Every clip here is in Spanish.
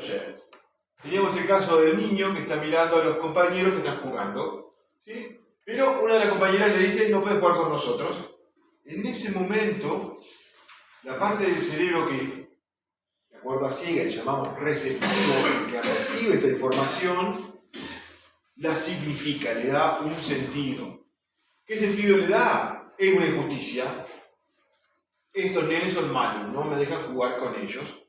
ayer. Teníamos el caso del niño que está mirando a los compañeros que están jugando, ¿sí? Pero una de las compañeras le dice, no puedes jugar con nosotros. En ese momento, la parte del cerebro que, de acuerdo a Siegel, llamamos receptivo, que recibe esta información, la significa, le da un sentido. ¿Qué sentido le da? Es una injusticia. Estos nenes son malos, no me dejan jugar con ellos.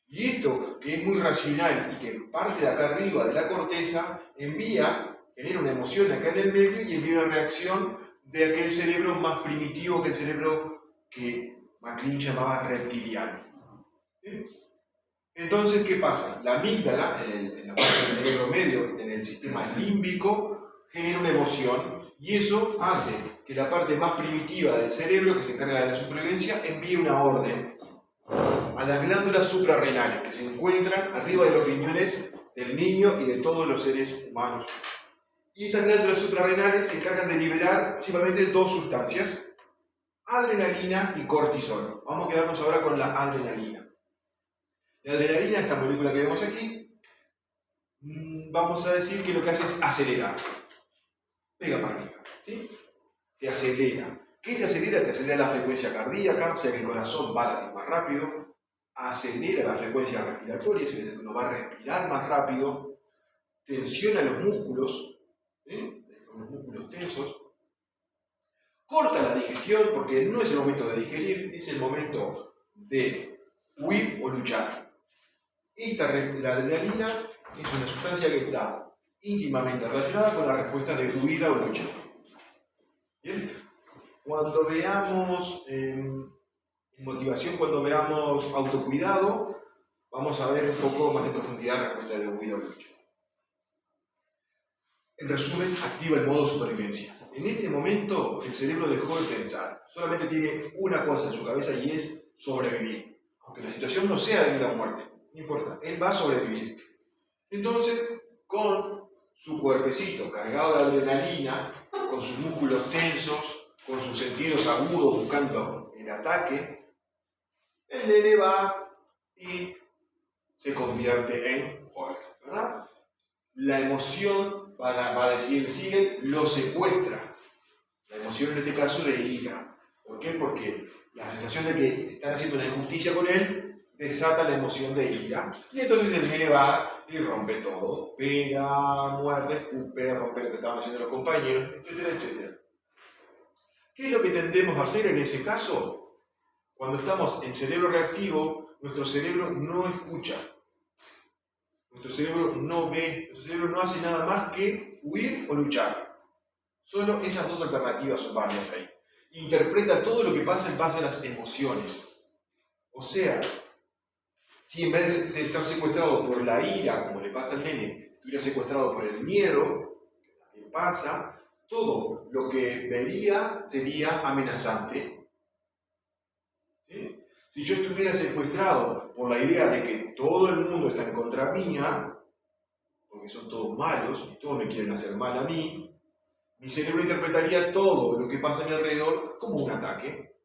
Y esto, que es muy racional y que parte de acá arriba de la corteza, genera una emoción acá en el medio y envía una reacción de aquel cerebro más primitivo, que el cerebro que MacLean llamaba reptiliano. ¿Sí? Entonces, ¿qué pasa? La amígdala, en la parte del cerebro medio, en el sistema límbico, genera una emoción y eso hace que la parte más primitiva del cerebro, que se encarga de la supervivencia, envíe una orden a las glándulas suprarrenales que se encuentran arriba de los riñones del niño y de todos los seres humanos. Y estas glándulas suprarrenales se encargan de liberar principalmente dos sustancias, adrenalina y cortisol. Vamos a quedarnos ahora con la adrenalina. La adrenalina, esta molécula que vemos aquí, vamos a decir que lo que hace es acelerar. Pega para arriba, ¿sí? Te acelera. ¿Qué te acelera? Te acelera la frecuencia cardíaca, o sea que el corazón va a latir más rápido. Acelera la frecuencia respiratoria, es decir, que uno va a respirar más rápido. Tensiona los músculos, con los músculos tensos. Corta la digestión, porque no es el momento de digerir, es el momento de huir o luchar. La adrenalina es una sustancia que está íntimamente relacionada con la respuesta de huida o lucha. ¿Bien? Cuando veamos motivación, cuando veamos autocuidado, vamos a ver un poco más en profundidad la respuesta de huida o lucha. En resumen, activa el modo supervivencia. En este momento, el cerebro dejó de pensar. Solamente tiene una cosa en su cabeza y es sobrevivir. Aunque la situación no sea de vida o muerte, no importa, él va a sobrevivir. Entonces, con su cuerpecito cargado de adrenalina, con sus músculos tensos, con sus sentidos agudos buscando el ataque, el nene va y se convierte en Hulk, ¿verdad? La emoción, va a decir Siegel, lo secuestra. La emoción en este caso de ira. ¿Por qué? Porque la sensación de que están haciendo una injusticia con él desata la emoción de ira. Y entonces el nene va y rompe todo. Pega, muerde, escupe, rompe lo que estaban haciendo los compañeros, etcétera, etcétera. ¿Qué es lo que tendemos a hacer en ese caso? Cuando estamos en cerebro reactivo, nuestro cerebro no escucha. Nuestro cerebro no ve, nuestro cerebro no hace nada más que huir o luchar. Solo esas dos alternativas son válidas ahí. Interpreta todo lo que pasa en base a las emociones. O sea, si en vez de estar secuestrado por la ira, como le pasa al nene, estuviera secuestrado por el miedo, que también pasa, todo lo que vería sería amenazante. ¿Sí? Si yo estuviera secuestrado por la idea de que todo el mundo está en contra mía, porque son todos malos y todos me quieren hacer mal a mí, mi cerebro interpretaría todo lo que pasa a mi alrededor como un ataque.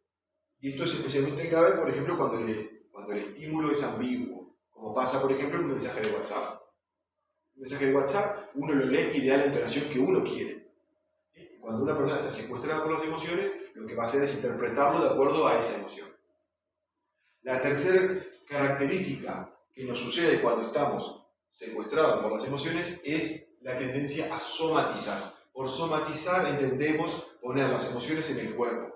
Y esto es especialmente grave, por ejemplo, cuando el estímulo es ambiguo, como pasa, por ejemplo, en un mensaje de WhatsApp. Un mensaje de WhatsApp, uno lo lee y le da la entonación que uno quiere. Y cuando una persona está secuestrada por las emociones, lo que va a hacer es interpretarlo de acuerdo a esa emoción. La tercera característica que nos sucede cuando estamos secuestrados por las emociones es la tendencia a somatizar. Por somatizar entendemos poner las emociones en el cuerpo.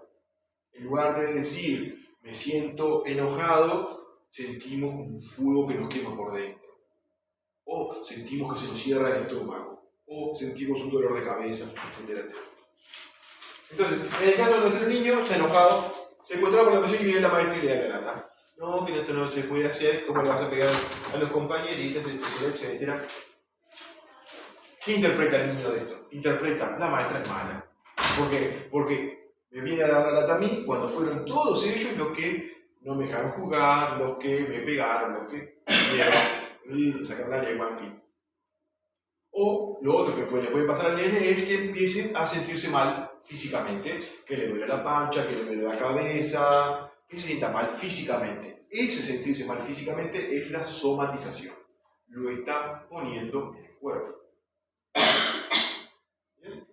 En lugar de decir, me siento enojado, sentimos un fuego que nos quema por dentro. O sentimos que se nos cierra el estómago. O sentimos un dolor de cabeza, etcétera, etcétera. Entonces, en el caso de nuestro niño, está enojado, secuestrado por la emoción y viene la maestra y le da la lata. No, que esto no se puede hacer, ¿cómo le vas a pegar a los compañeritos, etcétera, etcétera? ¿Qué interpreta el niño de esto? Interpreta, la maestra es mala. ¿Por qué? Porque me viene a dar la lata a mí cuando fueron todos ellos los que no me dejaron jugar, los que me pegaron, los que me sacaron la lengua, en fin. O lo otro que le puede pasar al nene es que empiece a sentirse mal físicamente, que le duele la pancha, que le duele la cabeza, que se sienta mal físicamente. Ese sentirse mal físicamente es la somatización. lo está poniendo en el cuerpo. ¿Bien?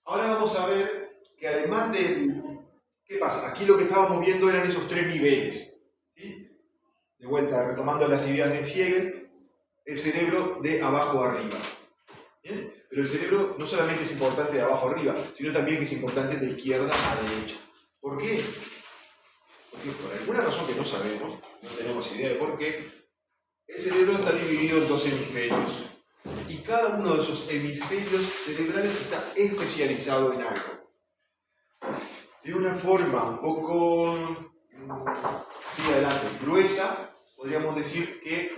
Ahora vamos a ver que además del... ¿Qué pasa? Aquí lo que estábamos viendo eran esos tres niveles. ¿Sí? De vuelta, retomando las ideas de Siegel, el cerebro de abajo a arriba. ¿Bien? Pero el cerebro no solamente es importante de abajo a arriba, sino también que es importante de izquierda a derecha. ¿Por qué? Porque por alguna razón que no sabemos, no tenemos idea de por qué, el cerebro está dividido en dos hemisferios. Y cada uno de esos hemisferios cerebrales está especializado en algo. De una forma un poco, así adelante, gruesa, podríamos decir que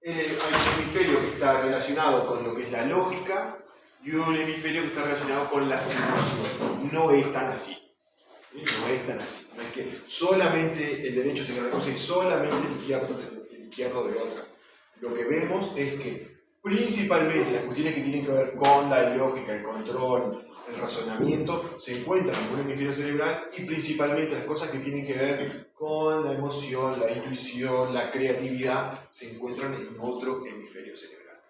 hay un hemisferio que está relacionado con lo que es la lógica y un hemisferio que está relacionado con la emociones. No es tan así. No es tan así. No es que solamente el derecho se reconoce y solamente el izquierdo de otra. Lo que vemos es que principalmente las cuestiones que tienen que ver con la lógica, el control, el razonamiento, se encuentran en un hemisferio cerebral y principalmente las cosas que tienen que ver con la emoción, la intuición, la creatividad, se encuentran en otro hemisferio cerebral.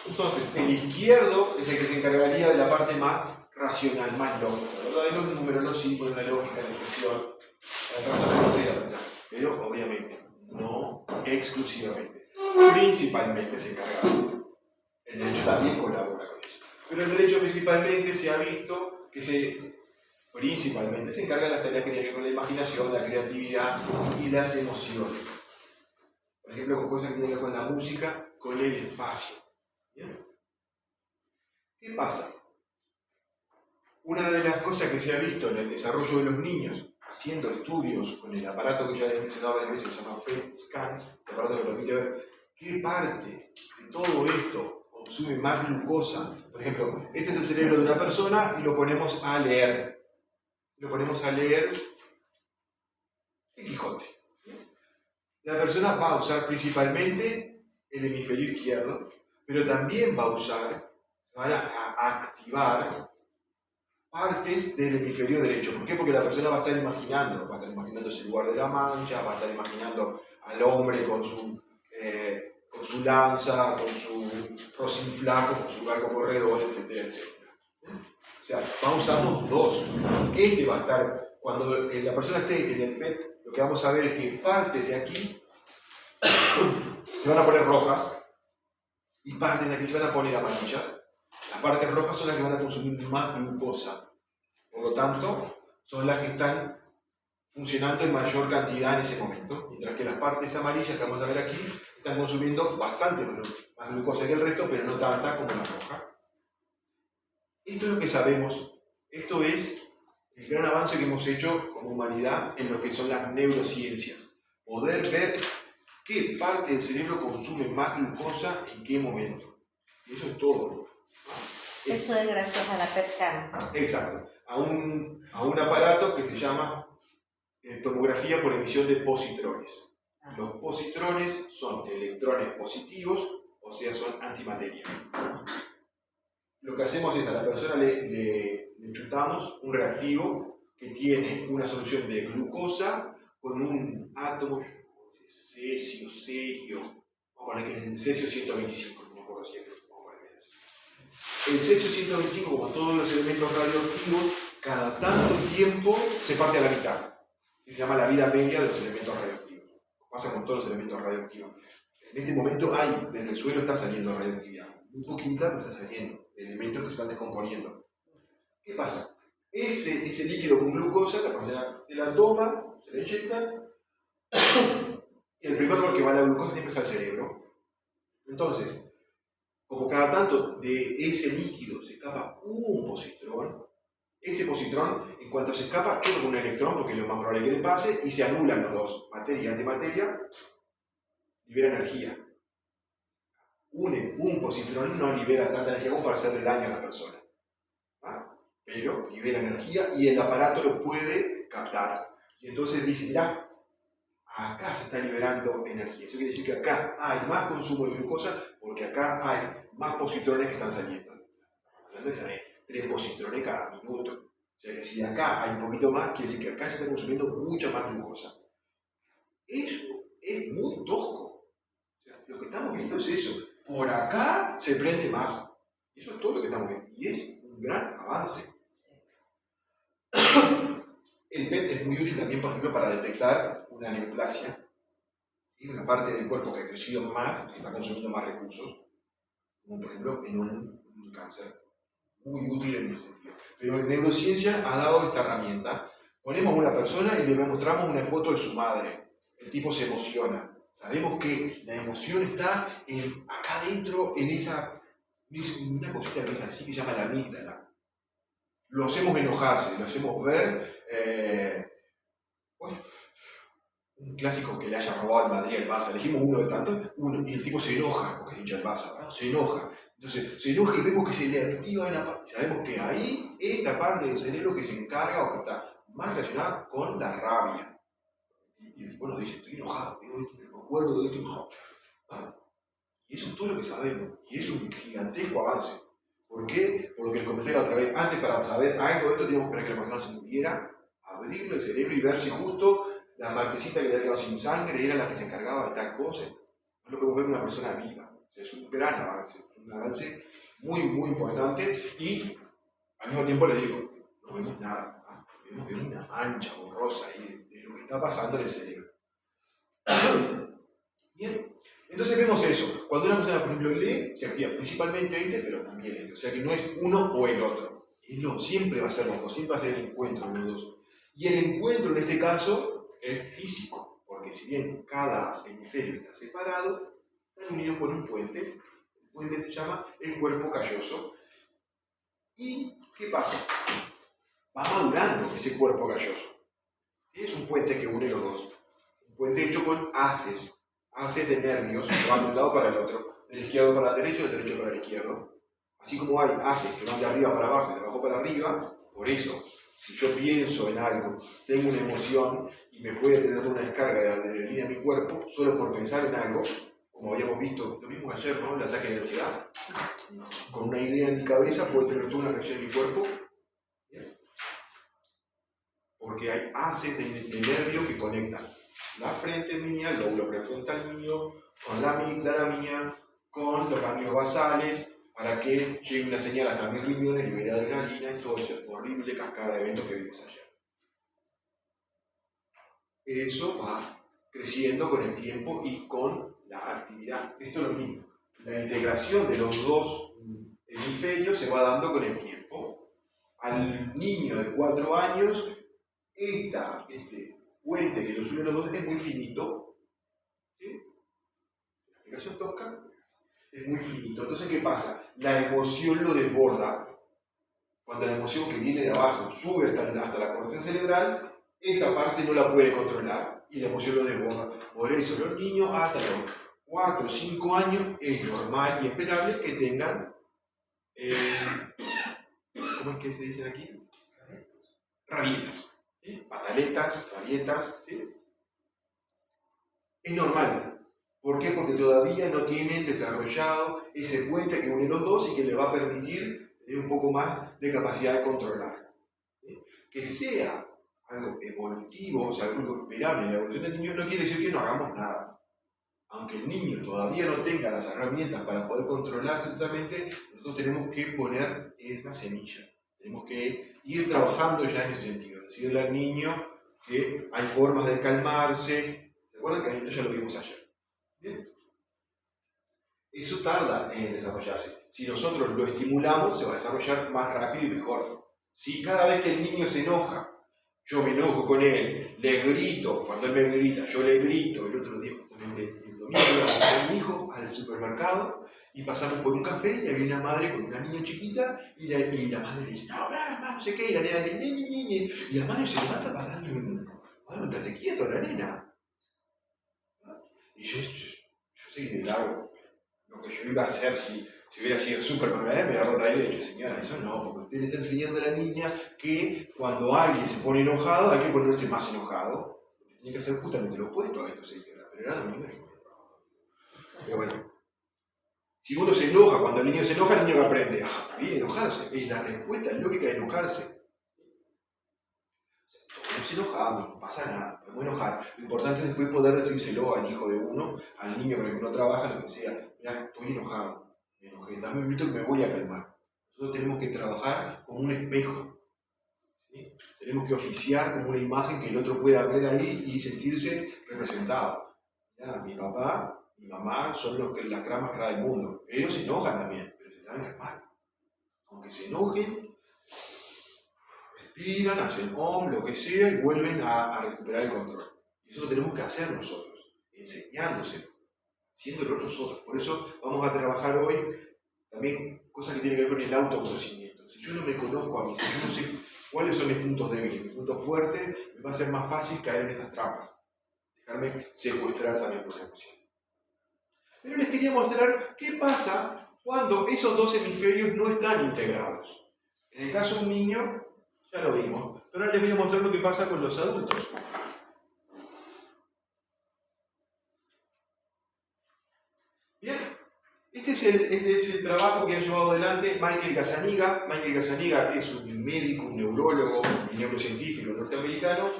Entonces, el izquierdo es el que se encargaría de la parte más racional, más lógica, ¿verdad? De los números, los símbolos, la lógica, la expresión, el razonamiento y la pensar. Pero obviamente, no exclusivamente. Principalmente se encarga de esto. El derecho también colabora con eso. Pero el derecho principalmente se ha visto que principalmente se encarga de las tareas que tienen que ver con la imaginación, la creatividad y las emociones. Por ejemplo, con cosas que tienen que ver con la música, con el espacio. ¿Bien? ¿Qué pasa? Una de las cosas que se ha visto en el desarrollo de los niños, haciendo estudios con el aparato que ya les he mencionado varias veces, se llama PET scan, el aparato que permite ver qué parte de todo esto consume más glucosa. Por ejemplo, este es el cerebro de una persona y lo ponemos a leer. Lo ponemos a leer el Quijote. La persona va a usar principalmente el hemisferio izquierdo, pero también va a usar, van a activar partes del hemisferio derecho. ¿Por qué? Porque la persona va a estar imaginando ese lugar de la mancha, va a estar imaginando al hombre con su lanza, con su rocín flaco, con su barco corredor, etcétera, etcétera. O sea, va a usar los dos. Este va a estar, cuando la persona esté en el PET, lo que vamos a ver es que partes de aquí se van a poner rojas y partes de aquí se van a poner amarillas. Las partes rojas son las que van a consumir más glucosa. Por lo tanto, son las que están funcionando en mayor cantidad en ese momento, mientras que las partes amarillas que vamos a ver aquí están consumiendo bastante más glucosa que el resto, pero no tanta como la roja. Esto es lo que sabemos. Esto es el gran avance que hemos hecho como humanidad en lo que son las neurociencias. Poder ver qué parte del cerebro consume más glucosa en qué momento. Y eso es todo. Eso es gracias a la PET scan. Exacto. A un aparato que se llama tomografía por emisión de positrones. Los positrones son electrones positivos, o sea, son antimateria. Lo que hacemos es a la persona le chutamos un reactivo que tiene una solución de glucosa con un átomo de cesio serio. Vamos a poner que es el cesio 125, no me acuerdo siempre. El cesio 125, como todos los elementos radioactivos, cada tanto tiempo se parte a la mitad. Se llama la vida media de los elementos radioactivos. Pasa con todos los elementos radioactivos. En este momento desde el suelo está saliendo radioactividad. Muy poquita, pero está saliendo. De elementos que se están descomponiendo. ¿Qué pasa? Ese líquido con glucosa, la persona la toma, se le inyecta, y el primer lugar que va la glucosa siempre es al cerebro. Entonces, como cada tanto de ese líquido se escapa un positrón, ese positrón, en cuanto se escapa, choca con un electrón, porque es lo más probable que le pase, y se anulan los dos, materia y antimateria, libera energía. Un positrón no libera tanta energía como para hacerle daño a la persona. ¿Ah? Pero libera energía y el aparato lo puede captar. Y entonces dice, mirá, acá se está liberando energía. Eso quiere decir que acá hay más consumo de glucosa porque acá hay más positrones que están saliendo. Hablando de que salen 3 positrones cada minuto. O sea que si acá hay un poquito más, quiere decir que acá se está consumiendo mucha más glucosa. Eso es muy tosco. O sea, lo que estamos viendo es eso. Por acá se prende más. Eso es todo lo que estamos viendo. Y es un gran avance. El PET es muy útil también, por ejemplo, para detectar una neoplasia y una parte del cuerpo que ha crecido más, que está consumiendo más recursos, como por ejemplo en un cáncer. Muy útil en ese sentido. Pero en neurociencia ha dado esta herramienta. Ponemos a una persona y le mostramos una foto de su madre. El tipo se emociona. Sabemos que la emoción está acá adentro, en una cosita que es así que se llama la amígdala. Lo hacemos enojarse, lo hacemos ver. Bueno, un clásico que le haya robado al Madrid al Barça. Elegimos uno de tantos, y el tipo se enoja porque es hincha del Barça, ¿no? Se enoja. Entonces se enoja y vemos que se le activa una parte. Sabemos que ahí es la parte del cerebro que se encarga o que está más relacionada con la rabia. Y el tipo nos dice, estoy enojado, me acuerdo de esto. ¿Ah? Y eso es todo lo que sabemos. Y es un gigantesco avance. ¿Por qué? Por lo que les comenté la otra vez. Antes, para saber algo de esto, teníamos que esperar que la persona se muriera, abrirle el cerebro y ver si justo la partecita que le había quedado sin sangre era la que se encargaba de tal cosa. No lo podemos ver en una persona viva. O sea, es un gran avance. Es un avance muy, muy importante. Y al mismo tiempo les digo, no vemos nada. Vemos que hay una mancha borrosa ahí de lo que está pasando en el cerebro. Bien. Entonces vemos eso. Cuando una persona, por ejemplo, lee, se activa principalmente este, pero también este. O sea que no es uno o el otro. Siempre va a ser los dos, siempre va a ser el encuentro de los dos. Y el encuentro en este caso es físico, porque si bien cada hemisferio está separado, están unidos por un puente. El puente se llama el cuerpo calloso. ¿Y qué pasa? Va madurando ese cuerpo calloso. ¿Sí? Es un puente que une los dos. Un puente hecho con haces de nervios que van de un lado para el otro, del izquierdo para el derecho, del derecho para el izquierdo. Así como hay haces que van de arriba para abajo y de abajo para arriba, por eso, si yo pienso en algo, tengo una emoción y me puede tener una descarga de adrenalina en mi cuerpo, solo por pensar en algo, como habíamos visto, lo mismo ayer, ¿no? El ataque de ansiedad. Con una idea en mi cabeza puede tener toda una reacción en mi cuerpo, porque hay haces de nervio que conectan la frente mía, el lóbulo prefrontal mío, con la amígdala mía, con los ganglios basales, para que llegue una señal hasta mis riñones, libere adrenalina y todo esa horrible cascada de eventos que vimos ayer. Eso va creciendo con el tiempo y con la actividad. Esto es lo mismo. La integración de los dos hemisferios se va dando con el tiempo. Al niño de 4 años, este puente que los une los dos es muy finito. ¿Sí? La explicación tosca es muy finito. Entonces, ¿qué pasa? La emoción lo desborda. Cuando la emoción que viene de abajo sube hasta la corteza cerebral, esta parte no la puede controlar y la emoción lo desborda. Por eso los niños hasta los 4 o 5 años es normal y esperable que tengan, ¿cómo es que se dicen aquí? Rabietas. ¿Sí? Pataletas, rabietas. ¿Sí? Es normal. ¿Por qué? Porque todavía no tienen desarrollado ese puente que une los dos y que les va a permitir tener un poco más de capacidad de controlar. ¿Sí? Que sea algo evolutivo, o sea, algo esperable en la evolución del niño, no quiere decir que no hagamos nada. Aunque el niño todavía no tenga las herramientas para poder controlarse totalmente, nosotros tenemos que poner esa semilla. Tenemos que ir trabajando ya en ese sentido. Decirle al niño que hay formas de calmarse. ¿Se acuerdan que esto ya lo vimos ayer? ¿Bien? Eso tarda en desarrollarse. Si nosotros lo estimulamos, se va a desarrollar más rápido y mejor. Si cada vez que el niño se enoja, yo me enojo con él, le grito, cuando él me grita, yo le grito. El otro día, justamente el domingo, iba con mi hijo al supermercado y pasamos por un café y había una madre con una niña chiquita y la madre le dice, no, mamá, no sé qué, y la nena dice, ñe. Y la madre se levanta para darle un tate quieto a la nena. Y yo sé que le hago lo que yo iba a hacer si hubiera sido Superman, me la rota y le he dicho, señora, eso no, porque usted le está enseñando a la niña que cuando alguien se pone enojado hay que ponerse más enojado. Tiene que hacer justamente lo opuesto a esto, señora. Pero era domingo yo voy a trabajar. Pero bueno, si uno se enoja, cuando el niño se enoja, el niño aprende, está bien enojarse, es la respuesta lógica de enojarse. Todo nos enojamos, no pasa nada, podemos enojar. Lo importante es después poder decírselo al hijo de uno, al niño con el que uno trabaja, lo que sea. Mira, estoy enojado, me enojé, dame un minuto que me voy a calmar. Nosotros tenemos que trabajar como un espejo. ¿Sí? Tenemos que oficiar como una imagen que el otro pueda ver ahí y sentirse representado. Ya, mi papá, mi mamá son las caras más caras del mundo. Ellos se enojan también, pero se saben calmar. Aunque se enojen, respiran, hacen lo que sea y vuelven a recuperar el control. Y eso lo tenemos que hacer nosotros, enseñándoselo, haciéndolo nosotros. Por eso vamos a trabajar hoy también cosas que tienen que ver con el autoconocimiento. Si yo no me conozco a mí, si yo no sé cuáles son mis puntos débiles, mis puntos fuertes, me va a ser más fácil caer en estas trampas. Dejarme secuestrar también por la emoción. Pero les quería mostrar qué pasa cuando esos dos hemisferios no están integrados. En el caso de un niño, ya lo vimos, pero ahora les voy a mostrar lo que pasa con los adultos. Bien, este es el trabajo que ha llevado adelante Michael Gazzaniga. Michael Gazzaniga es un médico, un neurólogo y neurocientífico norteamericano.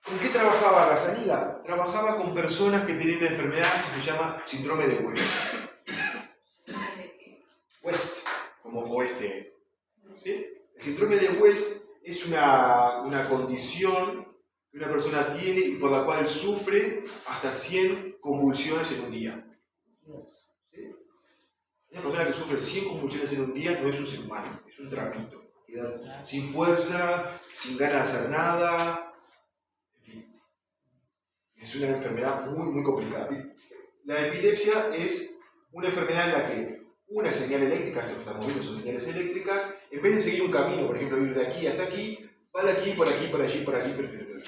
¿Con qué trabajaba Gazzaniga? Trabajaba con personas que tienen una enfermedad que se llama síndrome de West. West, como oeste. ¿Sí? El síndrome de West es una condición que una persona tiene y por la cual sufre hasta 100 convulsiones en un día. ¿Sí? Una persona que sufre 100 convulsiones en un día no es un ser humano, es un trapito. Queda sin fuerza, sin ganas de hacer nada. Es una enfermedad muy, muy complicada. La epilepsia es una enfermedad en la que una señal eléctrica, esto que estamos viendo son señales eléctricas, en vez de seguir un camino, por ejemplo, ir de aquí hasta aquí, va de aquí, por aquí, por allí, por allí, por allí.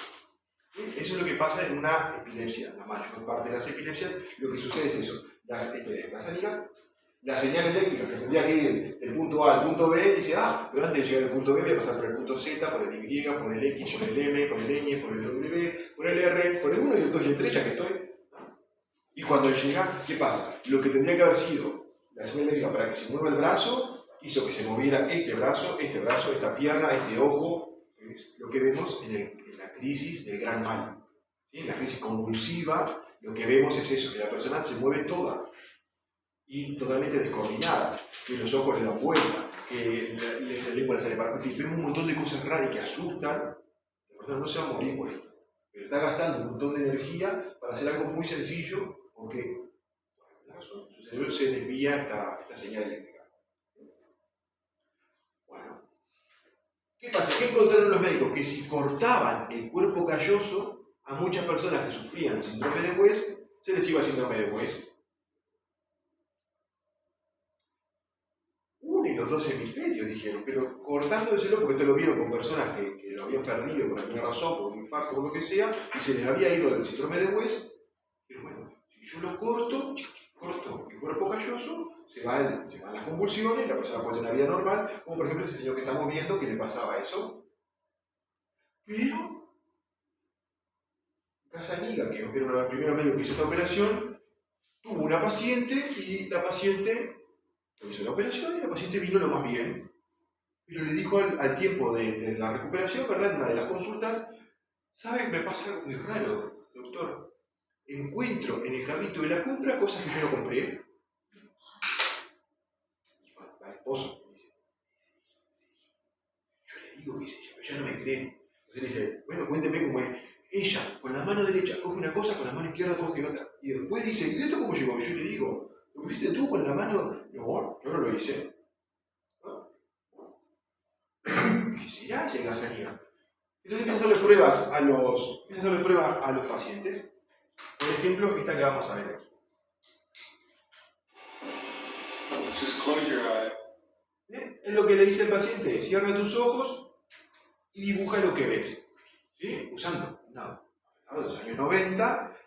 Eso es lo que pasa en una epilepsia. La mayor parte de las epilepsias, lo que sucede es eso. La señal eléctrica que tendría que ir del punto A al punto B, dice, pero antes de llegar al punto B voy a pasar por el punto Z, por el Y, por el X, por el M, por el Ñ, por el W, por el R, por el 1 y el 2 y el 3, ya que estoy. Y cuando llega, ¿qué pasa? Lo que tendría que haber sido la señal eléctrica para que se mueva el brazo, hizo que se moviera este brazo, esta pierna, este ojo, que es lo que vemos en la crisis del gran mal. ¿Sí? En la crisis convulsiva, lo que vemos es eso, que la persona se mueve toda y totalmente descoordinada, que los ojos le dan vuelta, que la lengua le sale para adelante. Vemos un montón de cosas raras que asustan. La persona no se va a morir por esto, pero está gastando un montón de energía para hacer algo muy sencillo, porque su cerebro se desvía esta señal eléctrica. Bueno, ¿qué pasa? ¿Qué encontraron los médicos? Que si cortaban el cuerpo calloso, a muchas personas que sufrían síndrome de West, se les iba síndrome de West. Une los dos hemisferios, dijeron, pero cortándoselo, porque esto lo vieron con personas que lo habían perdido por alguna razón, por un infarto o lo que sea, y se les había ido el síndrome de West. Pero bueno, si yo lo corto el cuerpo calloso, se van las convulsiones, la persona puede tener una vida normal, como por ejemplo ese señor que estamos viendo que le pasaba eso. Pero Gazzaniga, que era uno de los primeros médicos que hizo esta operación, tuvo una paciente y la paciente hizo la operación y la paciente vino lo más bien. Pero le dijo al tiempo de la recuperación, ¿verdad? En una de las consultas, ¿sabe? Me pasa algo muy raro, doctor. Encuentro en el carrito de la compra cosas que yo no compré. Y va el esposo y dice, yo le digo que es ella, pero ella no me cree. Entonces le dice, bueno, cuénteme cómo es. Ella, con la mano derecha, coge una cosa, con la mano izquierda coge otra. Y después dice, ¿y esto cómo llegó? Y yo le digo, ¿lo hiciste tú con la mano? No, yo no lo hice. ¿No? ¿Qué será ese Gazzaniga? Entonces empiezan a hacerle pruebas a los pacientes. Por ejemplo, esta que vamos a ver aquí. ¿Bien? Es lo que le dice el paciente, cierra tus ojos y dibuja lo que ves. ¿Sí? Usando un ordenador de los años 90,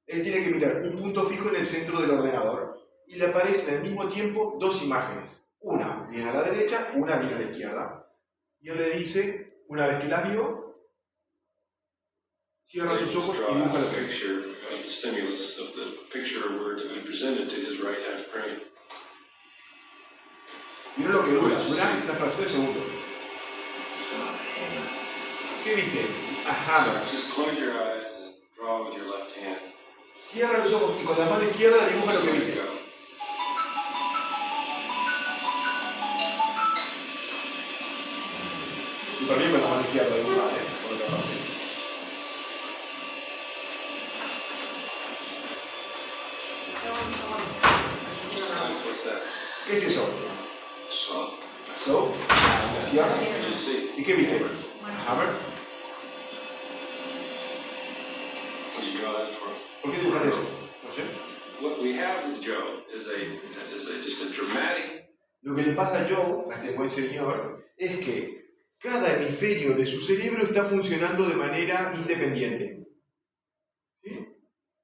él tiene que mirar un punto fijo en el centro del ordenador y le aparecen al mismo tiempo dos imágenes. Una viene a la derecha, una viene a la izquierda. Y él le dice, una vez que las vio, cierra tus ojos y dibuja lo que ves. Miren lo que dura una fracción de segundo. ¿Qué viste? A hammer. Just close your eyes and draw with your left hand. Cierra los ojos y con la mano izquierda dibuja lo que There you viste. go. Súper bien con la mano izquierda dibujar, por otra parte. What's that? ¿Qué es eso? Saw. ¿So? ¿La sierra? What did you see? ¿Y qué viste? A hammer. What did you draw that for? ¿Por qué dibujaste eso? No sé. What we have with Joe is just a dramatic. Lo que le pasa a Joe, a este buen señor, es que cada hemisferio de su cerebro está funcionando de manera independiente. ¿Sí?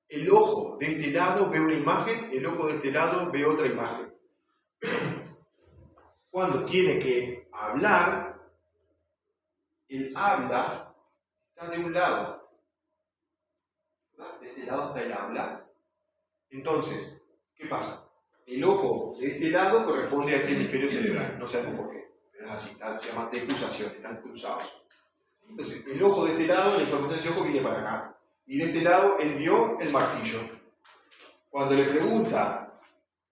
El ojo de este lado ve una imagen, el ojo de este lado ve otra imagen. Cuando tiene que hablar, el habla está de un lado. ¿Verdad? De este lado está el habla. Entonces, ¿qué pasa? El ojo de este lado corresponde a este hemisferio cerebral, no sabemos por qué, pero es así, se llama decruzación, están cruzados. Entonces, el ojo de este lado, la información de ese ojo viene para acá, y de este lado él vio el martillo. Cuando le pregunta,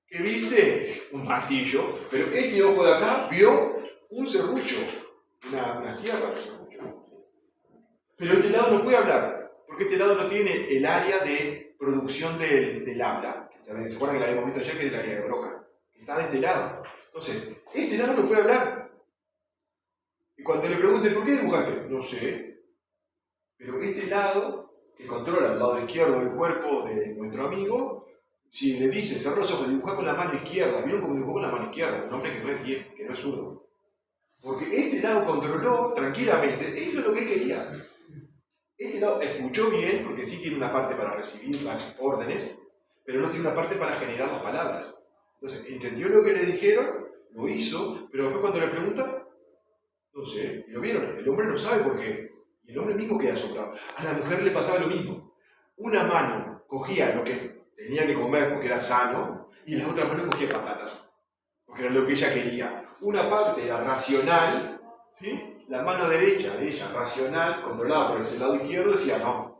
¿qué viste? Un martillo, pero este ojo de acá vio un serrucho, una sierra de serrucho. Pero este lado no puede hablar, porque este lado no tiene el área de producción del habla. ¿Se acuerdan que la habíamos visto ayer, que es del área de Broca? Que está de este lado. Entonces, este lado no puede hablar. Y cuando le pregunten, ¿por qué dibujaste? No sé. Pero este lado, que controla el lado izquierdo del cuerpo de nuestro amigo, si le dice, cerró los ojos, dibuja con la mano izquierda. ¿Vieron cómo dibujó con la mano izquierda? Un hombre que no es diestro, que no es zurdo. Porque este lado controló tranquilamente, eso es lo que él quería. Este lado escuchó bien, porque sí tiene una parte para recibir las órdenes, pero no tiene una parte para generar las palabras. Entonces, entendió lo que le dijeron, lo hizo, pero después cuando le preguntan, no sé, y lo vieron, el hombre no sabe por qué. Y el hombre mismo queda asombrado. A la mujer le pasaba lo mismo. Una mano cogía lo que tenía que comer porque era sano, y la otra mano cogía patatas, porque era lo que ella quería. Una parte era racional, ¿sí? La mano derecha de ella, racional, controlada por ese lado izquierdo, decía no.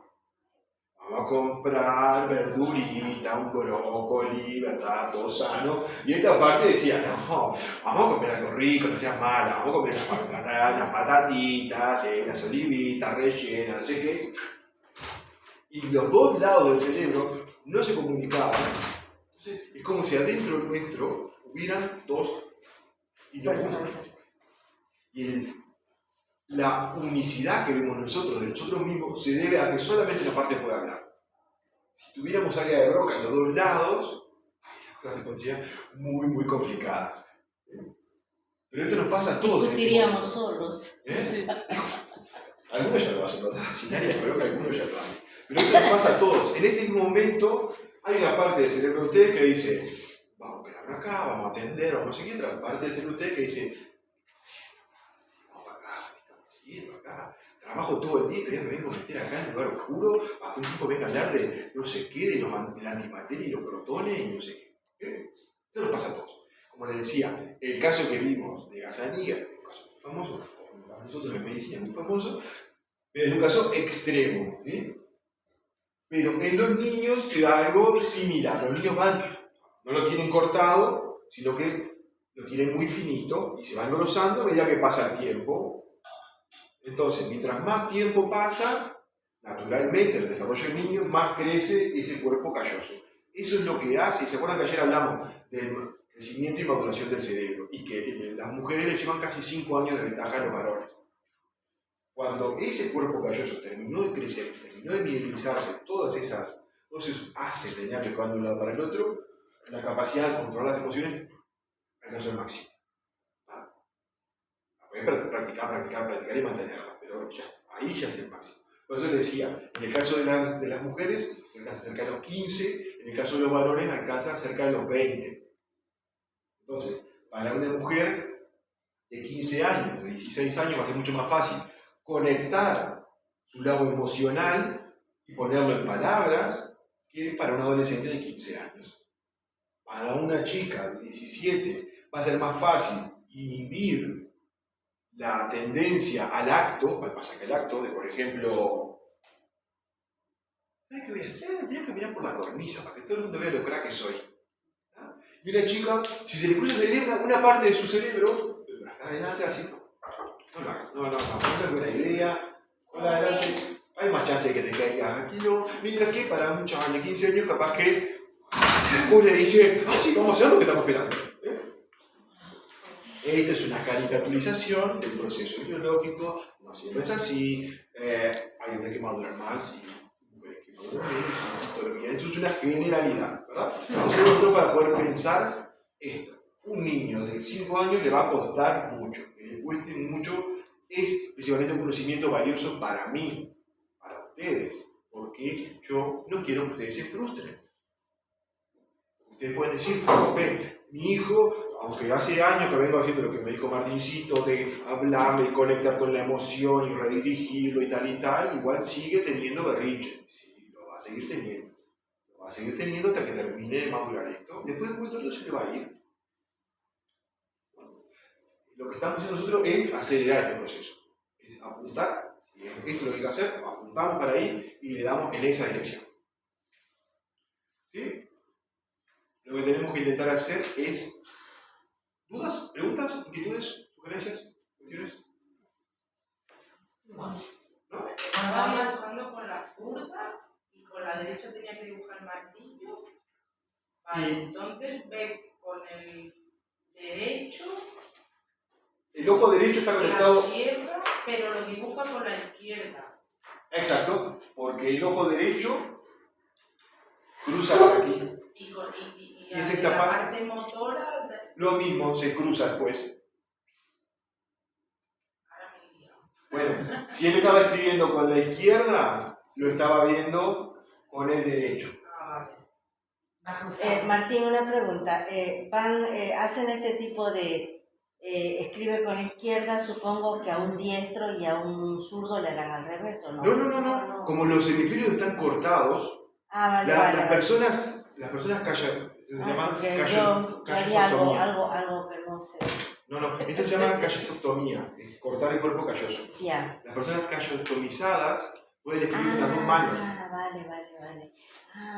Vamos a comprar verdurita, un brócoli, ¿verdad? Todo sano. Y esta parte decía, no, vamos a comer algo rico, no seas mala, vamos a comer unas patatitas, unas olivitas rellenas, no sé qué. Y los dos lados del cerebro no se comunicaban. Entonces, es como si adentro nuestro hubieran dos y no uno. Y la unicidad que vemos nosotros de nosotros mismos se debe a que solamente una parte puede hablar. Si tuviéramos área de Broca en los dos lados, la cosa se pondría muy, muy complicada. Pero esto nos pasa a todos. Discutiríamos solos. Sí. Algunos ya lo hacen, ¿verdad? Sin área de Broca, algunos ya lo hacen. Pero esto nos pasa a todos. En este mismo momento hay una parte del cerebro de ustedes que dice, vamos a quedarnos acá, vamos a atender, o no sé qué. Otra parte del cerebro de ustedes que dice, acá, trabajo todo el día y todavía me vengo a meter acá en un lugar oscuro para que un tipo venga a hablar de no sé qué, de la antimateria y los protones y no sé qué. Esto nos pasa a todos. Como les decía, el caso que vimos de Gazzaniga, un caso muy famoso, para nosotros en medicina muy famoso, es un caso extremo. Pero en los niños se da algo similar. Los niños no lo tienen cortado, sino que lo tienen muy finito y se van engrosando a medida que pasa el tiempo. Entonces, mientras más tiempo pasa, naturalmente en el desarrollo del niño, más crece ese cuerpo calloso. Eso es lo que hace, ¿se acuerdan que ayer hablamos del crecimiento y maduración del cerebro? Y que las mujeres le llevan casi 5 años de ventaja a los varones. Cuando ese cuerpo calloso terminó de crecer, terminó de mimetizarse, todos esos haces lineales que van de un lado para el otro, la capacidad de controlar las emociones alcanzó el máximo. Pueden practicar y mantenerla, pero ya, ahí ya es el máximo. Por eso les decía, en el caso de las mujeres, alcanza cerca de los 15, en el caso de los varones, alcanza cerca de los 20. Entonces, para una mujer de 15 años, de 16 años, va a ser mucho más fácil conectar su lado emocional y ponerlo en palabras que para un adolescente de 15 años. Para una chica de 17 va a ser más fácil inhibir la tendencia al acto, al pasaje al acto, de por ejemplo, ¿sabes qué voy a hacer? Voy a caminar por la cornisa para que todo el mundo vea lo crack que soy. ¿Ah? Y una chica, si se le cruza esa idea, una parte de su cerebro, acá adelante, así, no lo hagas, no es buena idea, con la adelante, hay más chance de que te caigas aquí, no. Mientras que para un chaval de 15 años, capaz que después le dice, sí, vamos a hacer lo que estamos esperando. Esta es una caricaturización del proceso biológico, no siempre es así, hay hombres que maduran más y mujeres que maduran menos, y esto es una generalidad, ¿verdad? Entonces nosotros para poder pensar esto, un niño de 5 años le va a costar mucho, que le cueste mucho, es principalmente un conocimiento valioso para mí, para ustedes, porque yo no quiero que ustedes se frustren. Ustedes pueden decir, profe, mi hijo, aunque hace años que vengo haciendo lo que me dijo Martincito, de hablarle y conectar con la emoción y redirigirlo y tal, igual sigue teniendo berrinche. Sí, lo va a seguir teniendo. Lo va a seguir teniendo hasta que termine de madurar esto. Después de un momento se le va a ir. Bueno, lo que estamos haciendo nosotros es acelerar este proceso. Es apuntar, y esto es lo que hay que hacer, apuntamos para ahí y le damos en esa dirección. ¿Sí? Lo que tenemos que intentar hacer es... ¿Dudas? ¿Preguntas? ¿Inquietudes? ¿Sugerencias? ¿Cuestiones? ¿No? Estaba dibujando con la zurda y con la derecha tenía que dibujar el martillo. Vale, entonces ve con el derecho. El ojo derecho está conectado... La sierra, pero lo dibuja con la izquierda. Exacto, porque el ojo derecho cruza por aquí. Y es la esta parte motora... Lo mismo, se cruza después. Ahora me he liado. Bueno, si él estaba escribiendo con la izquierda, lo estaba viendo con el derecho. Vale. Martín, una pregunta. ¿Hacen este tipo de escribe con la izquierda? Supongo que a un diestro y a un zurdo le harán al revés, ¿o no? No. Como los hemisferios están cortados, vale, las personas callan. Se llama yo haría algo que no sé. No, esto se llama callosectomía, es cortar el cuerpo calloso. Ya. Las personas callosotomizadas pueden escribir con las dos manos. Vale.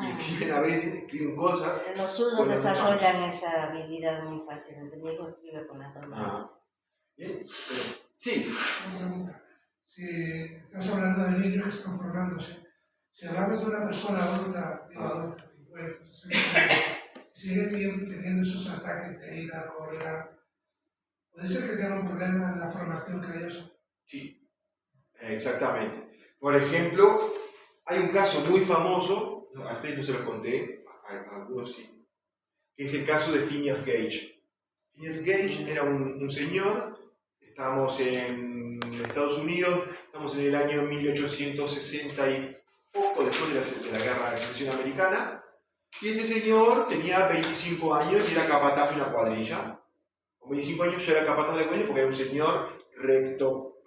Y escriben a veces, escriben cosas. Los zurdos desarrollan esa habilidad muy fácil. Mi hijo escribe con las dos manos. Bien, sí. Una pregunta. Si estás hablando de niños que están formándose, si hablamos de una persona adulta, 50, 60 años, sigue teniendo esos ataques de ira, cólera, ¿puede ser que tenga un problema en la formación que hay eso? Sí, exactamente. Por ejemplo, hay un caso muy famoso, a ustedes no se los conté, a algunos sí, que es el caso de Phineas Gage. Phineas Gage era un señor, estamos en Estados Unidos, estamos en el año 1860 y poco después de la Guerra de Secesión Americana, y este señor tenía 25 años y era capataz de una cuadrilla. Con 25 años ya era capataz de la cuadrilla porque era un señor recto,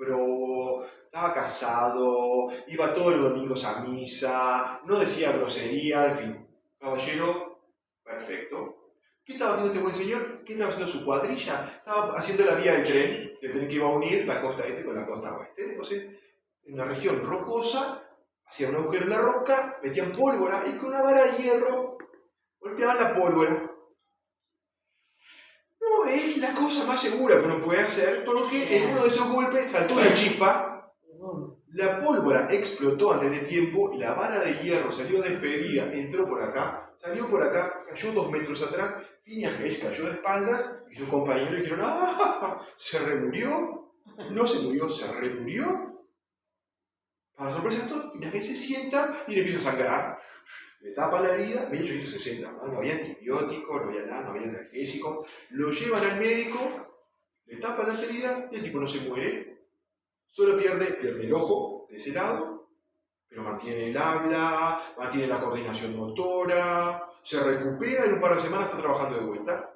estaba casado, iba todos los domingos a misa, no decía grosería, en fin, caballero perfecto. ¿Qué estaba haciendo este buen señor? ¿Qué estaba haciendo su cuadrilla? Estaba haciendo la vía del tren que iba a unir la costa este con la costa oeste. Entonces, en una región rocosa, hacían un agujero en la roca, metían pólvora y con una vara de hierro golpeaban la pólvora. No es la cosa más segura que uno puede hacer, porque en uno de esos golpes saltó una chispa, la pólvora explotó antes de tiempo, la vara de hierro salió despedida, entró por acá, salió por acá, cayó 2 metros atrás, Phineas Gage cayó de espaldas y sus compañeros dijeron, ¿se remurió? No se murió, se remurió. Para sorpresa de todos, Phineas Gage se sienta y le empieza a sangrar. Le tapan la herida, 1860, no había antibióticos, no había nada, no había analgésico. Lo llevan al médico, le tapan las heridas y el tipo no se muere. Solo pierde el ojo de ese lado, pero mantiene el habla, mantiene la coordinación motora, se recupera y en un par de semanas está trabajando de vuelta.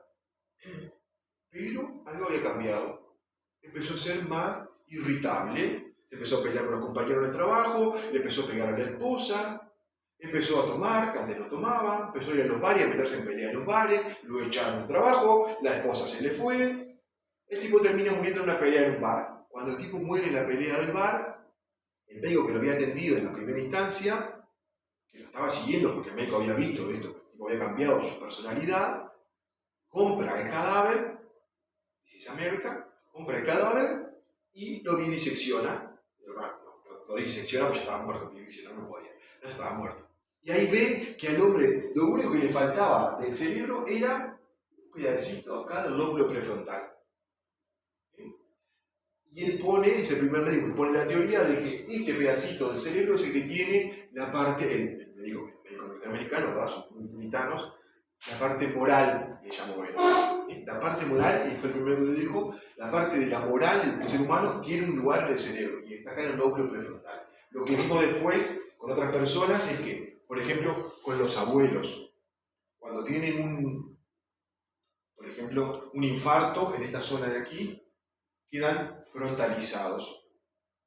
Pero algo había cambiado. Empezó a ser más irritable, se empezó a pelear con los compañeros de trabajo, le empezó a pegar a la esposa. Empezó a tomar, que antes no tomaba, empezó a ir a los bares, a meterse en pelea en los bares, lo echaron del trabajo, la esposa se le fue, el tipo termina muriendo en una pelea en un bar. cuando el tipo muere en la pelea del bar, el médico que lo había atendido en la primera instancia, que lo estaba siguiendo porque el médico había visto esto, que el tipo había cambiado su personalidad, compra el cadáver, This is America, compra el cadáver y lo vivisecciona. Lo disecciona porque ya estaba muerto, viviseccionar no podía, ya estaba muerto. Y ahí ve que al hombre lo único que le faltaba del cerebro era un pedacito acá del lóbulo prefrontal. ¿Sí? Y él pone, es el primer médico que pone la teoría de que este pedacito del cerebro es el que tiene la parte, el médico norteamericano, ¿verdad? Son muy puritanos, la parte moral, le llamó él. ¿Sí? La parte moral, y fue el primero que le dijo, la parte de la moral del ser humano tiene un lugar en el cerebro y está acá en el lóbulo prefrontal. Lo que vimos después con otras personas es que, por ejemplo, con los abuelos, cuando tienen por ejemplo, un infarto en esta zona de aquí, quedan frontalizados.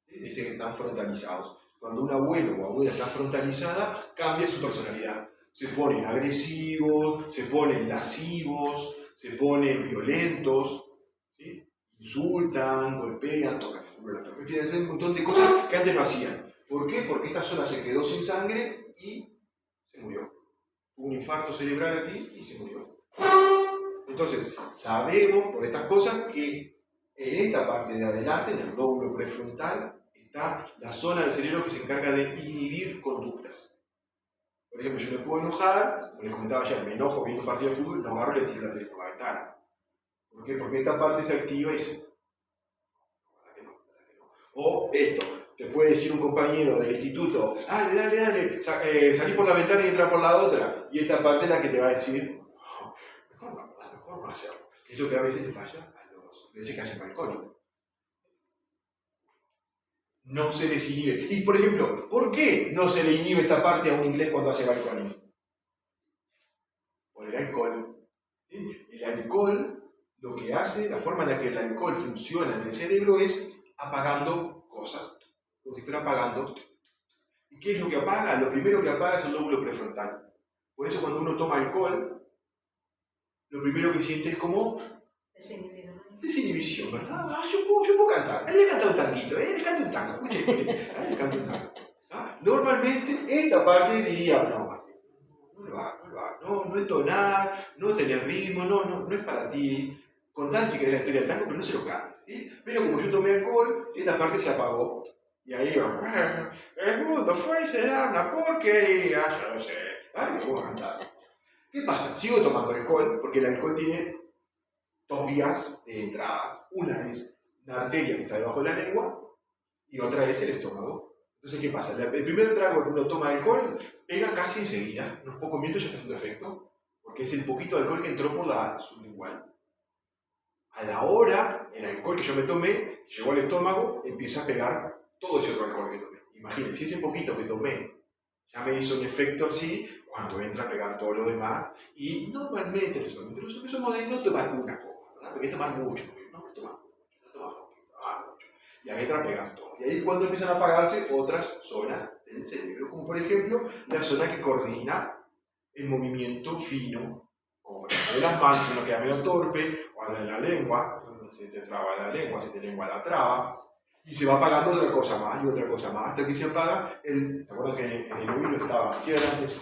¿Sí? Dicen que están frontalizados. Cuando un abuelo o abuela está frontalizada, cambia su personalidad. Se ponen agresivos, se ponen lascivos, se ponen violentos, ¿sí? Insultan, golpean, tocan. En fin, hacen un montón de cosas que antes no hacían. ¿Por qué? Porque esta zona se quedó sin sangre y se murió. Tuvo un infarto cerebral aquí y se murió. Entonces, sabemos por estas cosas que en esta parte de adelante, en el lóbulo prefrontal, está la zona del cerebro que se encarga de inhibir conductas. Por ejemplo, yo me puedo enojar, como les comentaba ayer, me enojo viendo un partido de fútbol, lo agarro y le tiro la tele por la ventana. ¿Por qué? Porque esta parte se activa y dice, ¿verdad que no? O esto, te puede decir un compañero del instituto, dale, salí por la ventana y entra por la otra. Y esta parte es la que te va a decir, mejor no hacerlo. Es lo que a veces le falla a los que hacen balcónico. No se les inhibe. Y por ejemplo, ¿por qué no se le inhibe esta parte a un inglés cuando hace balcónico? Por el alcohol. ¿Sí? El alcohol, lo que hace, la forma en la que el alcohol funciona en el cerebro es apagando cosas. Como si fuera apagando. ¿Y qué es lo que apaga? Lo primero que apaga es el lóbulo prefrontal. Por eso cuando uno toma alcohol, lo primero que siente es como desinhibición, ¿verdad? Yo puedo cantar. Le canta un tanguito, le canta un tango, escuche. Le canta un tango. Normalmente, esta parte diría, no, Martín, no lo hagas, no entonar, no tener ritmo, no es para ti. Contar si querés la historia del tango, pero no se lo cantes, ¿sí? Pero como yo tomé alcohol, esta parte se apagó. Y ahí va, el mundo fue y será una porquería, ya lo sé. Me voy a cantar. ¿Qué pasa? Sigo tomando alcohol, porque el alcohol tiene dos vías de entrada. Una es una arteria que está debajo de la lengua y otra es el estómago. Entonces, ¿qué pasa? El primer trago que uno toma de alcohol pega casi enseguida. Unos pocos minutos ya está haciendo efecto, porque es el poquito de alcohol que entró por la sublingual. A la hora, el alcohol que yo me tomé, llegó al estómago, empieza a pegar todo ese otro alcohol que tomé. Imagínense, si ese poquito que tomé ya me hizo un efecto así, cuando entra a pegar todo lo demás, y normalmente los que somos de no tomar una copa, ¿verdad? Porque tomar mucho, no tomar mucho, y ahí entra a pegar todo. Y ahí es cuando empiezan a apagarse otras zonas del cerebro, como por ejemplo la zona que coordina el movimiento fino, como por ejemplo de las manos, uno queda medio torpe, o de la lengua, se te traba la lengua, se te lengua la traba, y se va apagando otra cosa más y otra cosa más, hasta que se apaga ¿te acuerdas que en el oído estaba, si era antes,